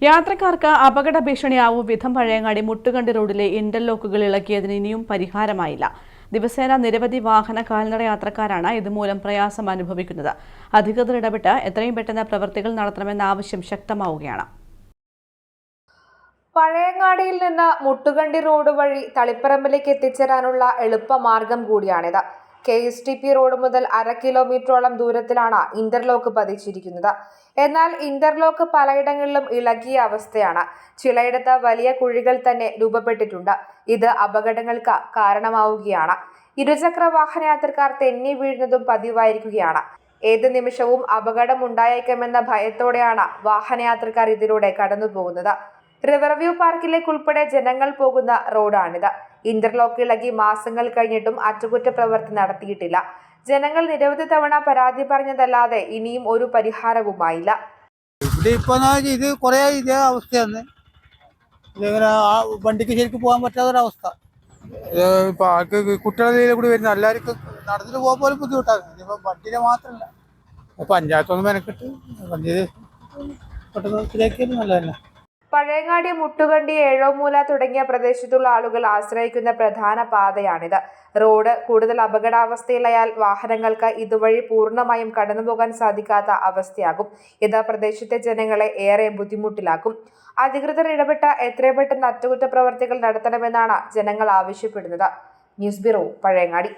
യാത്രക്കാർക്ക് അപകട ഭീഷണിയാവും വിധം പഴയങ്ങാടി മുട്ടുകണ്ടി റോഡിലെ ഇന്റർലോക്കുകൾ ഇളക്കിയതിന് ഇനിയും പരിഹാരമായില്ല. ദിവസേന നിരവധി വാഹന കാൽനട യാത്രക്കാരാണ് ഇതുമൂലം പ്രയാസം അനുഭവിക്കുന്നത്. അധികൃതർ ഇടപെട്ട് എത്രയും പെട്ടെന്ന് പ്രവൃത്തികൾ നടത്തണമെന്ന ആവശ്യം ശക്തമാവുകയാണ്. പഴയങ്ങാടിയിൽ നിന്ന് മുട്ടുകണ്ടി റോഡ് വഴി തളിപ്പറമ്പിലേക്ക് എത്തിച്ചേരാനുള്ള എളുപ്പമാർഗം കൂടിയാണിത്. KSTP റോഡ് മുതൽ 1/2 കിലോമീറ്ററോളം ദൂരത്തിലാണ് ഇന്റർലോക്ക് പതിച്ചിരിക്കുന്നത്. എന്നാൽ ഇന്റർലോക്ക് പലയിടങ്ങളിലും ഇളകിയ അവസ്ഥയാണ്. ചിലയിടത്ത് വലിയ കുഴികൾ തന്നെ രൂപപ്പെട്ടിട്ടുണ്ട്. ഇത് അപകടങ്ങൾക്ക് കാരണമാവുകയാണ്. ഇരുചക്ര വാഹന യാത്രക്കാർ തെന്നി വീഴുന്നതും പതിവായിരിക്കുകയാണ്. ഏത് നിമിഷവും അപകടമുണ്ടായേക്കുമെന്ന ഭയത്തോടെയാണ് വാഹനയാത്രക്കാർ ഇതിലൂടെ കടന്നുപോകുന്നത്. റിവർവ്യൂ പാർക്കിലേക്കുൾപ്പെടെ ജനങ്ങൾ പോകുന്ന റോഡാണിത്. ഇന്റർലോക്ക് ഇളകി മാസങ്ങൾ കഴിഞ്ഞിട്ടും അറ്റകുറ്റപ്രവൃത്തി നടത്തിയിട്ടില്ല. ജനങ്ങൾ നിരവധി തവണ പരാതി പറഞ്ഞതല്ലാതെ ഇനിയും ഒരു പരിഹാരവുമായില്ല. ഇത് കുറേ ഇതേ അവസ്ഥയാണ്. വണ്ടിക്ക് ശരിക്കും പോകാൻ പറ്റാത്തൊരവസ്ഥ. ഇപ്പൊ ആൾക്ക് കുട്ടികളുടെ കൂടി വരുന്ന എല്ലാവർക്കും നടന്നിട്ട് പോകാൻ പോലും ബുദ്ധിമുട്ടാണ്. ഇപ്പൊ വണ്ടിനെ മാത്രമല്ല, പഞ്ചായത്തൊന്നും മെനക്കെട്ട് വണ്ടി പെട്ടെന്ന് ശരിയാക്കിയത് നല്ലതന്നെ. പഴയങ്ങാടി, മുട്ടുകണ്ടി, ഏഴോമൂല തുടങ്ങിയ പ്രദേശത്തുള്ള ആളുകൾ ആശ്രയിക്കുന്ന പ്രധാന പാതയാണിത്. റോഡ് കൂടുതൽ അപകടാവസ്ഥയിലായാൽ വാഹനങ്ങൾക്ക് ഇതുവഴി പൂർണ്ണമായും കടന്നുപോകാൻ സാധിക്കാത്ത അവസ്ഥയാകും. ഇത് പ്രദേശത്തെ ജനങ്ങളെ ഏറെ ബുദ്ധിമുട്ടിലാക്കും. അധികൃതർ ഇടപെട്ട് എത്രയും പെട്ടെന്ന് അറ്റകുറ്റപ്രവർത്തികൾ നടത്തണമെന്നാണ് ജനങ്ങൾ ആവശ്യപ്പെടുന്നത്. News bureau, Pazhayangadi.